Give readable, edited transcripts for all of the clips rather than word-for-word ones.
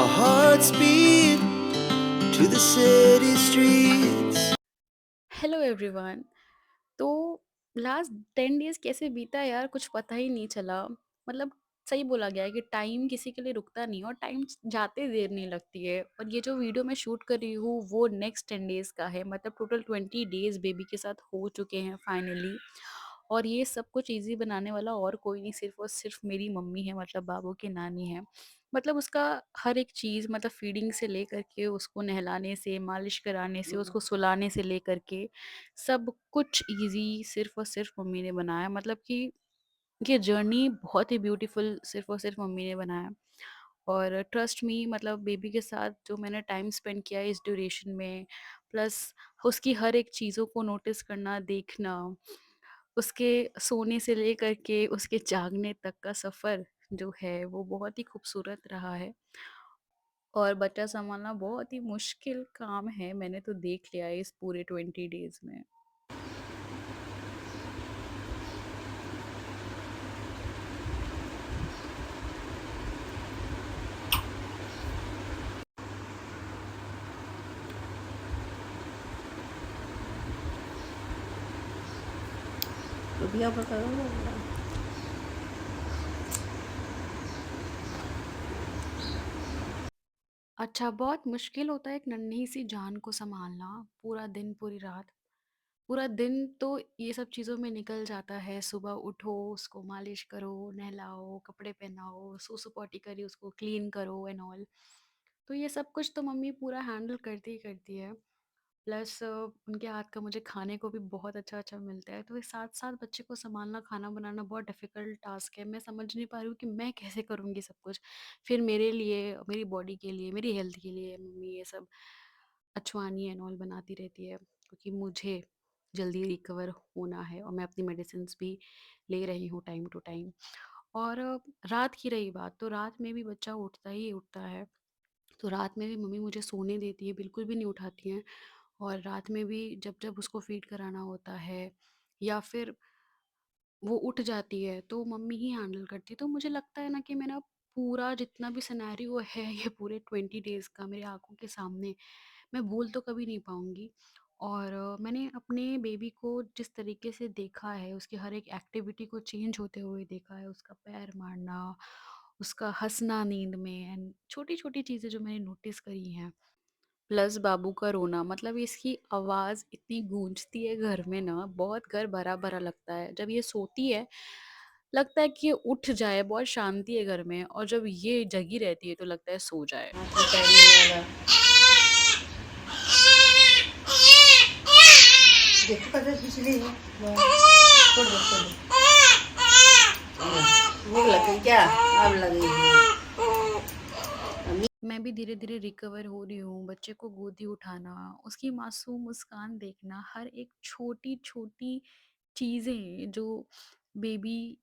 Our hearts beat to the city streets. Hello everyone. तो last 10 days कैसे बीता यार, कुछ पता ही नहीं चला। मतलब सही बोला गया है कि टाइम किसी के लिए रुकता नहीं और टाइम जाते देर नहीं लगती है। और ये जो वीडियो मैं शूट कर रही हूँ वो नेक्स्ट 10 डेज का है, मतलब टोटल 20 डेज बेबी के साथ हो चुके हैं फाइनली। और ये सब कुछ इजी बनाने वाला और कोई नहीं, सिर्फ और सिर्फ मेरी मम्मी है, मतलब बाबू की नानी है। मतलब उसका हर एक चीज़, मतलब फीडिंग से लेकर के उसको नहलाने से, मालिश कराने से, उसको सुलाने से लेकर के सब कुछ ईज़ी सिर्फ़ और सिर्फ़ मम्मी ने बनाया। मतलब कि ये जर्नी बहुत ही ब्यूटीफुल सिर्फ़ और सिर्फ़ मम्मी ने बनाया। और ट्रस्ट मी, मतलब बेबी के साथ जो मैंने टाइम स्पेंड किया है इस ड्यूरेशन में, प्लस उसकी हर एक चीज़ों को नोटिस करना, देखना, उसके सोने से लेकर के उसके जागने तक का सफ़र जो है वो बहुत ही खूबसूरत रहा है। और बच्चा सँभालना बहुत ही मुश्किल काम है, मैंने तो देख लिया है इस पूरे 20 डेज़ में। तो दिया पता है। अच्छा, बहुत मुश्किल होता है एक नन्ही सी जान को सँभालना, पूरा दिन, पूरी रात। पूरा दिन तो ये सब चीज़ों में निकल जाता है, सुबह उठो, उसको मालिश करो, नहलाओ, कपड़े पहनाओ, सूसू-पॉटी करी, उसको क्लीन करो एंड ऑल। तो ये सब कुछ तो मम्मी पूरा हैंडल करती ही करती है। प्लस उनके हाथ का मुझे खाने को भी बहुत अच्छा-अच्छा मिलता है, तो ये साथ-साथ बच्चे को सँभालना, खाना बनाना बहुत डिफ़िकल्ट टास्क है। मैं समझ नहीं पा रही हूँ कि मैं कैसे करूँगी सब कुछ। फिर मेरे लिए, मेरी बॉडी के लिए, मेरी हेल्थ के लिए मम्मी ये सब अचवानी एंड ऑल बनाती रहती है, क्योंकि मुझे जल्दी रिकवर होना है और मैं अपनी मेडिसिन्स भी ले रही हूँ टाइम टू टाइम। और रात की रही बात, तो रात में भी बच्चा उठता ही उठता है। तो रात में भी मम्मी मुझे सोने देती है, बिल्कुल भी नहीं उठाती हैं। और रात में भी जब-जब उसको फ़ीड कराना होता है या फिर वो उठ जाती है, तो मम्मी ही हैंडल करती है। तो मुझे लगता है ना कि मेरा पूरा जितना भी सिनेरियो है ये पूरे 20 डेज़ का मेरे आँखों के सामने, मैं भूल तो कभी नहीं पाऊँगी। और मैंने अपने बेबी को जिस तरीके से देखा है, उसकी हर एक एक्टिविटी को चेंज होते हुए देखा है, उसका पैर मारना, उसका हँसना नींद में एंड छोटी-छोटी चीज़ें जो मैंने नोटिस करी हैं। प्लस बाबू का रोना, मतलब इसकी आवाज़ इतनी गूंजती है घर में ना, बहुत घर भरा-भरा लगता है। जब ये सोती है, लगता है कि ये उठ जाए, बहुत शांति है घर में, और जब ये जगी रहती है तो लगता है सो जाए। हाथ में पैर नहीं वाला। देखो कदर पिछली है। छोड़ दो छोड़ दो। भूख लग गई क्या? अब लगी है। मैं भी धीरे-धीरे रिकवर हो रही हूँ, बच्चे को गोदी उठाना, उसकी मासूम मुस्कान देखना, हर एक छोटी-छोटी चीज़ें जो बेबी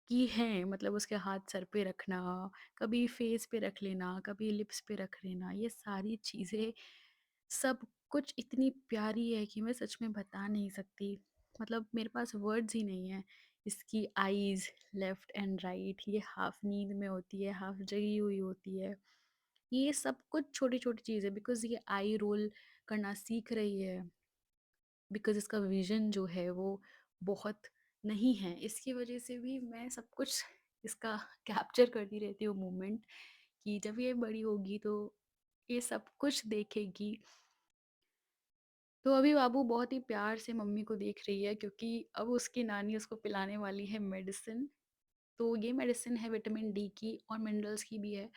की हैं, मतलब उसके हाथ सर पे रखना, कभी फेस पे रख लेना, कभी लिप्स पे रख लेना, ये सारी चीज़ें सब कुछ इतनी प्यारी है कि मैं सच में बता नहीं सकती। मतलब मेरे पास वर्ड्स ही नहीं हैं। इसकी आईज़ लेफ्ट एंड राइट, ये हाफ नींद में होती है, हाफ जगी हुई होती है। ये सब कुछ छोटी-छोटी चीज़ें, बिकॉज़ ये आई रोल करना सीख रही है, बिकॉज़ इसका विज़न जो है वो बहुत नहीं है। इसकी वज़ह से भी मैं सब कुछ इसका कैप्चर करती रहती हूँ मोमेंट, कि जब ये बड़ी होगी तो ये सब कुछ देखेगी। तो अभी बाबू बहुत ही प्यार से मम्मी को देख रही है, क्योंकि अब उसकी नानी उसको पिलाने वाली है मेडिसिन। तो ये मेडिसिन है विटामिन डी की और मिनरल्स की भी है।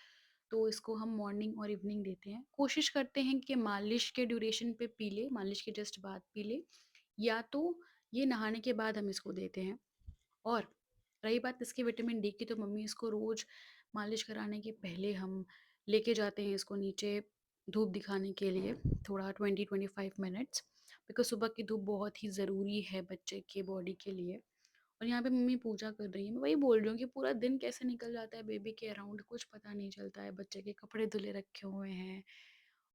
तो इसको हम मॉर्निंग और इवनिंग देते हैं। कोशिश करते हैं कि मालिश के ड्यूरेशन पे पी ले, मालिश के जस्ट बाद पी ले, या तो ये नहाने के बाद हम इसको देते हैं। और रही बात इसकी विटामिन डी की, तो मम्मी इसको रोज़ मालिश कराने के पहले हम लेके जाते हैं इसको नीचे धूप दिखाने के लिए, थोड़ा 20-25 मिनट्स, बिकॉज़ सुबह की धूप बहुत ही ज़रूरी है बच्चे के बॉडी के लिए। और यहाँ पे मम्मी पूजा कर रही है। मैं वही बोल रही हूँ कि पूरा दिन कैसे निकल जाता है बेबी के अराउंड, कुछ पता नहीं चलता है। बच्चे के कपड़े धुले रखे हुए हैं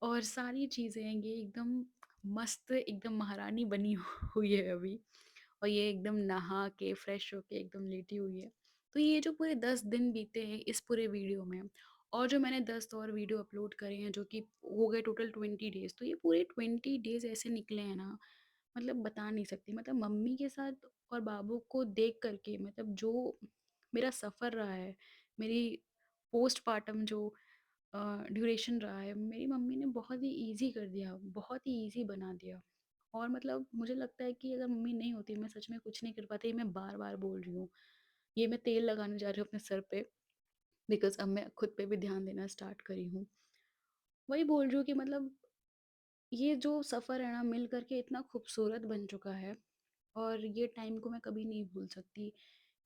और सारी चीज़ें, ये एकदम मस्त, एकदम महारानी बनी हुई है अभी। और ये एकदम नहा के फ्रेश होके एकदम लेटी हुई है। तो ये जो पूरे 10 दिन बीते हैं इस पूरे वीडियो में, और जो मैंने 10 और वीडियो अपलोड करे हैं जो कि हो गए टोटल 20 डेज़, तो ये पूरे 20 डेज़ ऐसे निकले हैं ना, मतलब बता नहीं सकती। मतलब मम्मी के साथ और बाबू को देख कर के मतलब जो मेरा सफ़र रहा है, मेरी पोस्टपार्टम जो ड्यूरेशन रहा है, मेरी मम्मी ने बहुत ही ईज़ी कर दिया, बहुत ही ईज़ी बना दिया। और मतलब मुझे लगता है कि अगर मम्मी नहीं होती, मैं सच में कुछ नहीं कर पाती। मैं बार-बार बोल रही हूँ। ये मैं तेल लगाने जा रही हूँ अपने सर पे, बिकॉज़ अब मैं खुद पे भी ध्यान देना स्टार्ट करी हूँ। वही बोल रही हूँ कि मतलब ये जो सफ़र है ना मिल कर के इतना खूबसूरत बन चुका है, और ये टाइम को मैं कभी नहीं भूल सकती।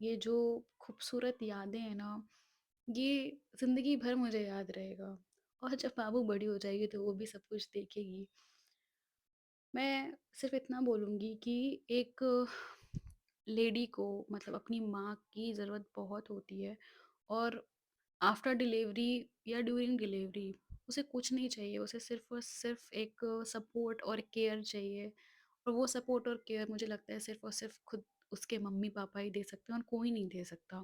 ये जो खूबसूरत यादें हैं ना, ये ज़िंदगी भर मुझे याद रहेगा। और जब बाबू बड़ी हो जाएगी तो वो भी सब कुछ देखेगी। मैं सिर्फ़ इतना बोलूँगी कि एक लेडी को मतलब अपनी माँ की ज़रूरत बहुत होती है, और आफ्टर डिलीवरी या ड्यूरिंग डिलीवरी उसे कुछ नहीं चाहिए। उसे सिर्फ़ और सिर्फ़ एक सपोर्ट और केयर चाहिए, और वो सपोर्ट और केयर मुझे लगता है सिर्फ़ और सिर्फ़ खुद उसके मम्मी-पापा ही दे सकते हैं, और कोई नहीं दे सकता।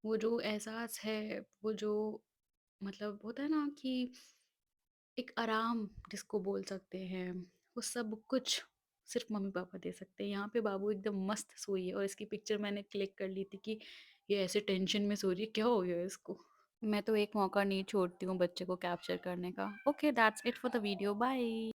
वो जो एहसास है, वो जो मतलब होता है ना कि एक आराम जिसको बोल सकते हैं, वो सब कुछ सिर्फ़ मम्मी-पापा दे सकते हैं। यहाँ पे बाबू एकदम मस्त सोई है, और इसकी पिक्चर मैंने क्लिक कर ली थी कि ये ऐसे टेंशन में सो रही है, क्या हो गया है इसको? मैं तो एक मौका नहीं छोड़ती हूँ बच्चे को कैप्चर करने का। Okay, that's it for the video, bye.